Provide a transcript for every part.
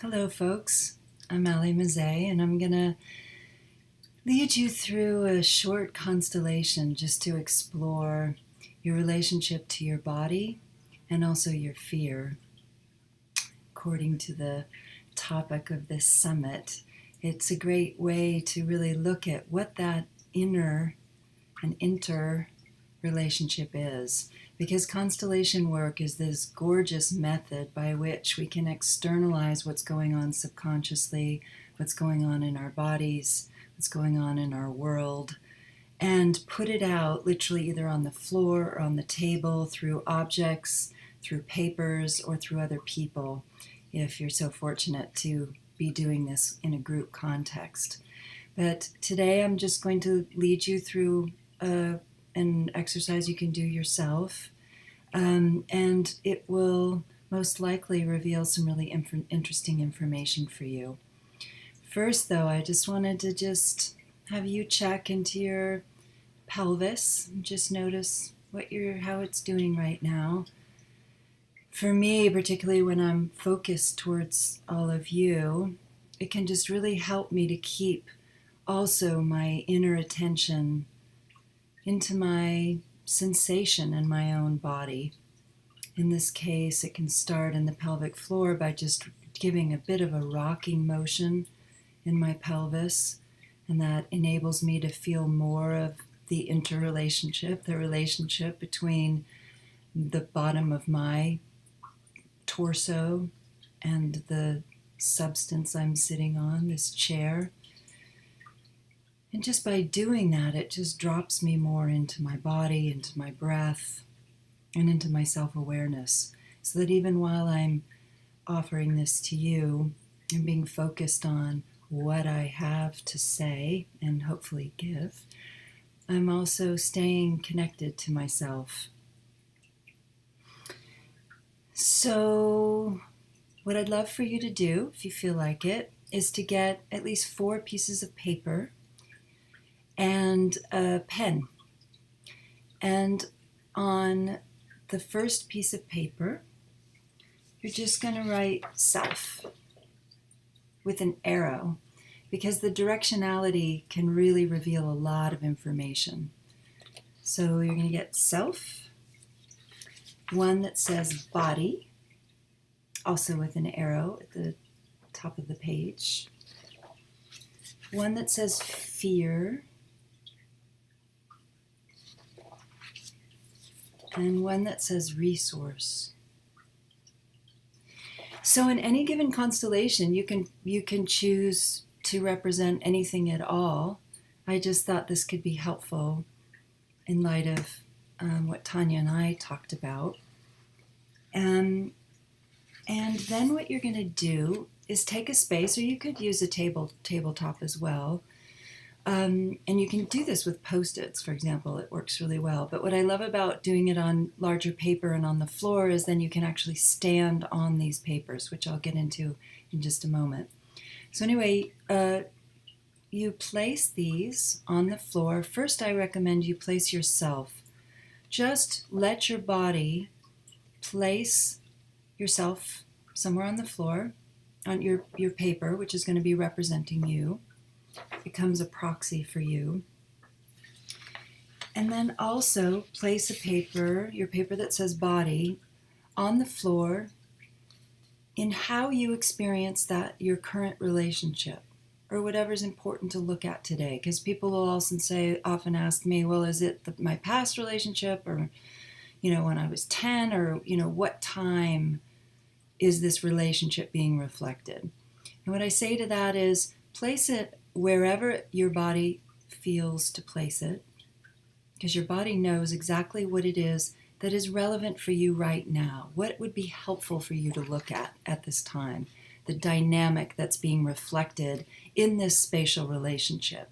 Hello, folks. I'm Ali Mazet, and I'm going to lead you through a short constellation just to explore your relationship to your body and also your fear. According to the topic of this summit, it's a great way to really look at what that inner and inter relationship is. Because constellation work is this gorgeous method by which we can externalize what's going on subconsciously, what's going on in our bodies, what's going on in our world, and put it out literally either on the floor or on the table through objects, through papers, or through other people, if you're so fortunate to be doing this in a group context. But today I'm just going to lead you through an exercise you can do yourself, and it will most likely reveal some really interesting information for you. First, though, I just wanted to just have you check into your pelvis and just notice how it's doing right now. For me, particularly when I'm focused towards all of you, it can just really help me to keep also my inner attention into my sensation in my own body. In this case, it can start in the pelvic floor by just giving a bit of a rocking motion in my pelvis, and that enables me to feel more of the interrelationship, the relationship between the bottom of my torso and the substance I'm sitting on, this chair. And just by doing that, it just drops me more into my body, into my breath, and into my self-awareness. So that even while I'm offering this to you and being focused on what I have to say and hopefully give, I'm also staying connected to myself. So what I'd love for you to do, if you feel like it, is to get at least 4 pieces of paper and a pen. And on the first piece of paper, you're just going to write self with an arrow, because the directionality can really reveal a lot of information. So you're going to get self, one that says body, also with an arrow at the top of the page, one that says fear, and one that says resource. So in any given constellation, you can choose to represent anything at all. I just thought this could be helpful in light of what Tania and I talked about. And then what you're going to do is take a space, or you could use a tabletop as well. And you can do this with Post-its, for example. It works really well. But what I love about doing it on larger paper and on the floor is then you can actually stand on these papers, which I'll get into in just a moment. So anyway, you place these on the floor. First, I recommend you place yourself. Just let your body place yourself somewhere on the floor, on your paper, which is going to be representing you. It becomes a proxy for you. And then also place your paper that says body, on the floor in how you experience that, your current relationship, or whatever's important to look at today. Because people will often ask me, well, is it my past relationship, or, when I was 10, or, what time is this relationship being reflected? And what I say to that is, place it wherever your body feels to place it, because your body knows exactly what it is that is relevant for you right now. What would be helpful for you to look at this time? The dynamic that's being reflected in this spatial relationship.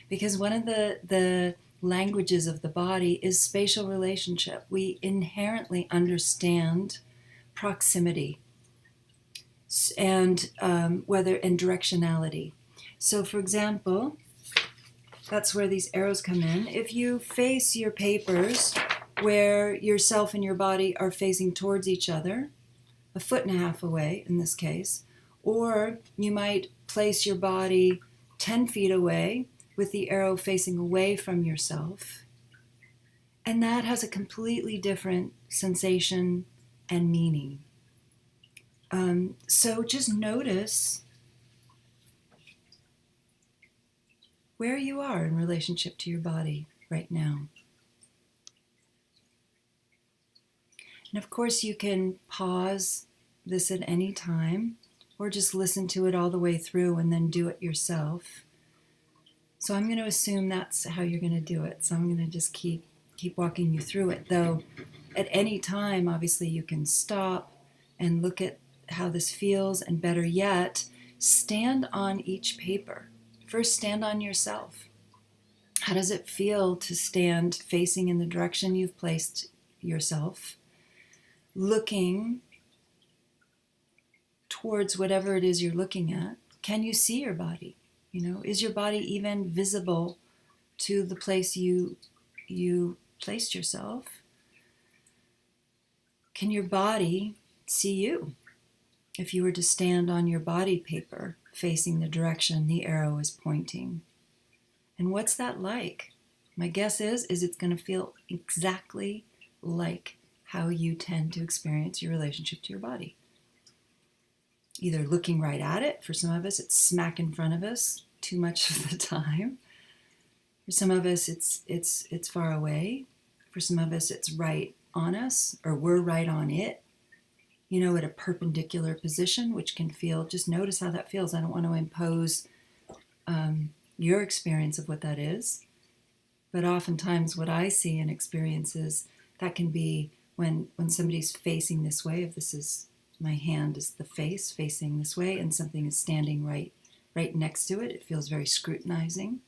Because one of the languages of the body is spatial relationship. We inherently understand proximity and directionality. So, for example, that's where these arrows come in. If you face your papers where yourself and your body are facing towards each other, 1.5 feet away in this case, Or you might place your body 10 feet away with the arrow facing away from yourself. And that has a completely different sensation and meaning. So just notice where you are in relationship to your body right now. And of course, you can pause this at any time or just listen to it all the way through and then do it yourself. So I'm going to assume that's how you're going to do it. So I'm going to just keep walking you through it. Though at any time, obviously, you can stop and look at how this feels, and better yet, stand on each paper. First, stand on yourself. How does it feel to stand facing in the direction you've placed yourself, looking towards whatever it is you're looking at? Can you see your body? Is your body even visible to the place you placed yourself? Can your body see you? If you were to stand on your body paper facing the direction the arrow is pointing. And what's that like? My guess is it's going to feel exactly like how you tend to experience your relationship to your body. Either looking right at it. For some of us, it's smack in front of us too much of the time. For some of us, it's far away. For some of us, it's right on us, or we're right on it, at a perpendicular position, which can feel, just notice how that feels. I don't want to impose your experience of what that is. But oftentimes what I see and experience is that can be when somebody's facing this way, if this is, my hand is the face facing this way and something is standing right next to it, it feels very scrutinizing.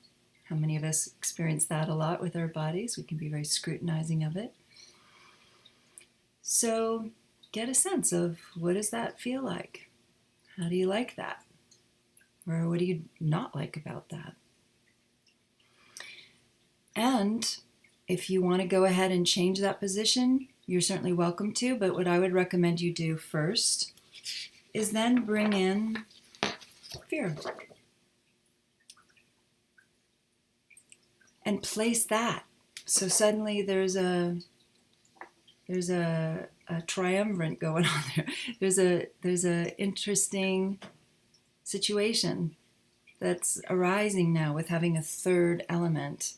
How many of us experience that a lot with our bodies? We can be very scrutinizing of it. So get a sense of, what does that feel like? How do you like that? Or what do you not like about that? And if you want to go ahead and change that position, you're certainly welcome to, but what I would recommend you do first is then bring in fear. And place that. So suddenly there's a triumvirate going on there. There's a interesting situation that's arising now with having a third element.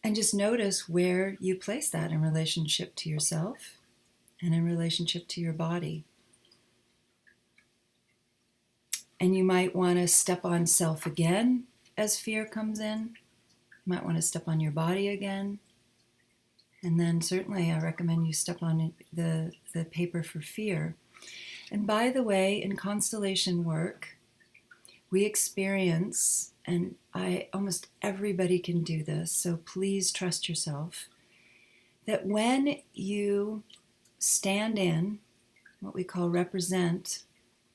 And just notice where you place that in relationship to yourself and in relationship to your body. And you might want to step on self again as fear comes in. You might want to step on your body again. And then certainly I recommend you step on the paper for fear. And by the way, in constellation work, we experience, and almost everybody can do this, so please trust yourself, that when you stand in, what we call represent,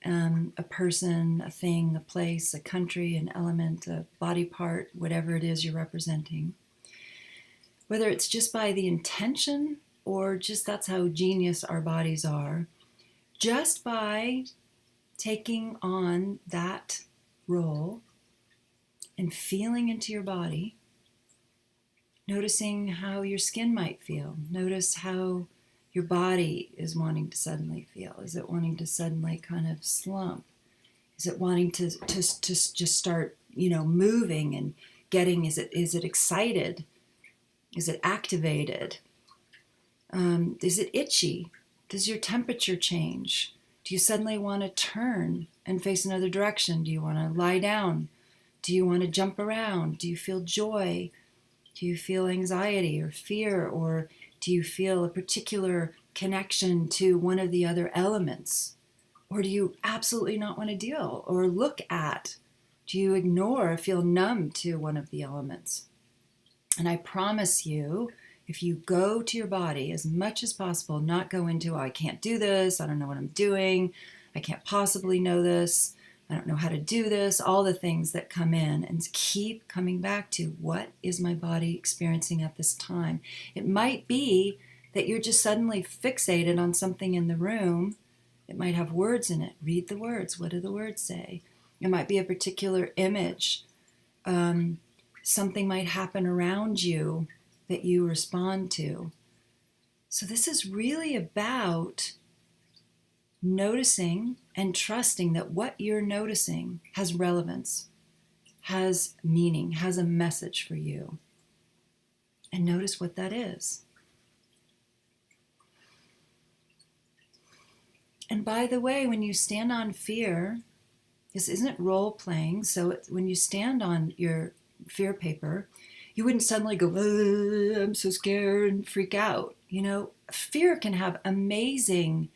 a person, a thing, a place, a country, an element, a body part, whatever it is you're representing, whether it's just by the intention or just that's how genius our bodies are, just by taking on that role and feeling into your body, noticing how your skin might feel. Notice how your body is wanting to suddenly feel. Is it wanting to suddenly kind of slump? Is it wanting to just start, moving and getting, is it excited? Is it activated? Is it itchy? Does your temperature change? Do you suddenly want to turn and face another direction? Do you want to lie down? Do you want to jump around? Do you feel joy? Do you feel anxiety or fear? Or do you feel a particular connection to one of the other elements? Or do you absolutely not want to deal or look at? Do you ignore or feel numb to one of the elements? And I promise you, if you go to your body as much as possible, not go into, I can't do this, I don't know what I'm doing, I can't possibly know this, I don't know how to do this, all the things that come in, and keep coming back to, what is my body experiencing at this time? It might be that you're just suddenly fixated on something in the room It might have words in it. Read the words. What do the words say? It might be a particular image. Something might happen around you that you respond to. So this is really about noticing and trusting that what you're noticing has relevance, has meaning, has a message for you. And notice what that is. And by the way, when you stand on fear, this isn't role playing. So when you stand on your fear paper, you wouldn't suddenly go, I'm so scared, and freak out. Fear can have amazing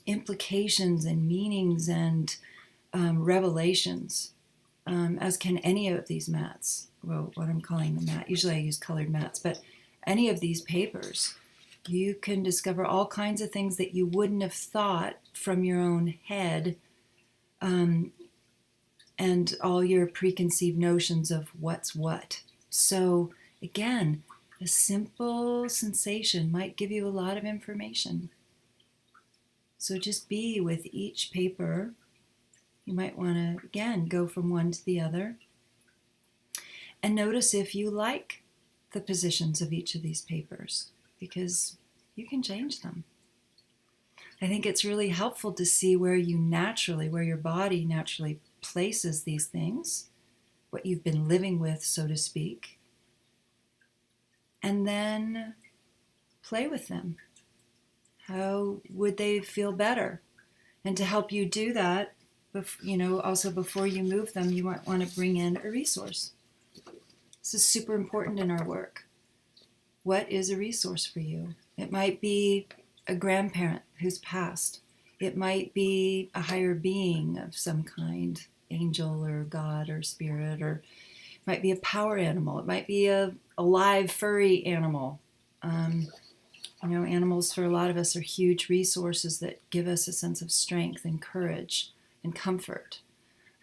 implications and meanings and revelations, as can any of these mats. Well, what I'm calling the mat. Usually I use colored mats, but any of these papers, you can discover all kinds of things that you wouldn't have thought from your own head, and all your preconceived notions of what's what. So again, a simple sensation might give you a lot of information. So just be with each paper. You might want to, again, go from one to the other. And notice if you like the positions of each of these papers, because you can change them. I think it's really helpful to see where your body naturally places these things, what you've been living with, so to speak, and then play with them. How would they feel better? And to help you do that, also before you move them, you might want to bring in a resource. This is super important in our work. What is a resource for you? It might be a grandparent who's passed. It might be a higher being of some kind, angel or God or spirit, or it might be a power animal. It might be a live furry animal. Animals for a lot of us are huge resources that give us a sense of strength and courage and comfort.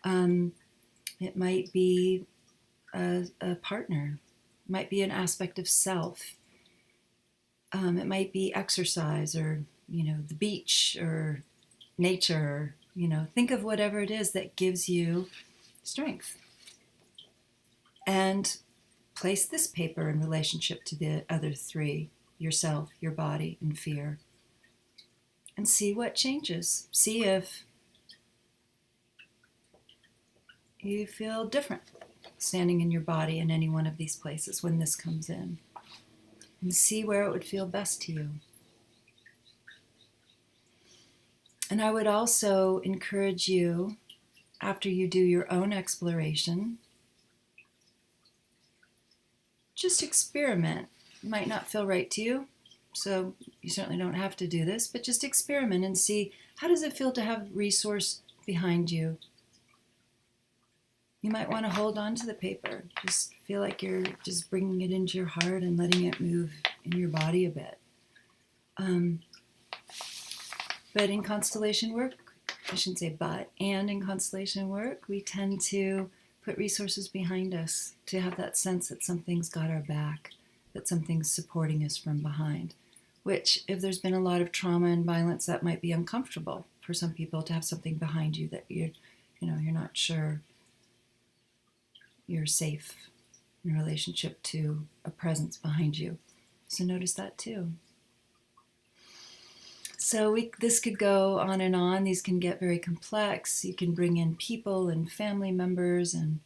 It might be a partner. It might be an aspect of self. It might be exercise or, the beach or nature. Think of whatever it is that gives you strength. And place this paper in relationship to the other three, yourself, your body, and fear. And see what changes. See if you feel different standing in your body in any one of these places when this comes in. And see where it would feel best to you. And I would also encourage you, after you do your own exploration, just experiment. It might not feel right to you, so you certainly don't have to do this, but just experiment and see, how does it feel to have resource behind you? You might want to hold on to the paper. Just feel like you're just bringing it into your heart and letting it move in your body a bit. But in constellation work, and in constellation work, we tend to put resources behind us to have that sense that something's got our back, that something's supporting us from behind, which, if there's been a lot of trauma and violence, that might be uncomfortable for some people to have something behind you that you're not sure you're safe in relationship to a presence behind you. So notice that too. So this could go on and on. These can get very complex. You can bring in people and family members and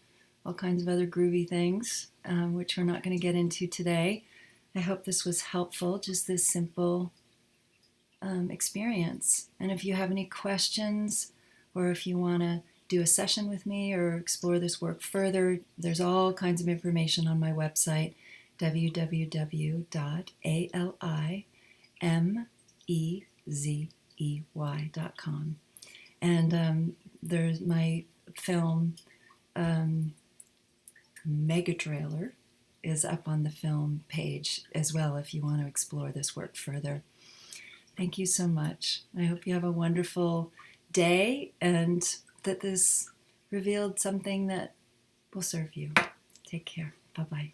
all kinds of other groovy things, which we're not going to get into today. I hope this was helpful, just this simple experience. And if you have any questions, or if you want to do a session with me or explore this work further, there's all kinds of information on my website, www.alimezey.com. And there's my film mega trailer is up on the film page as well if you want to explore this work further. Thank you so much. I hope you have a wonderful day and that this revealed something that will serve you. Take care. Bye-bye.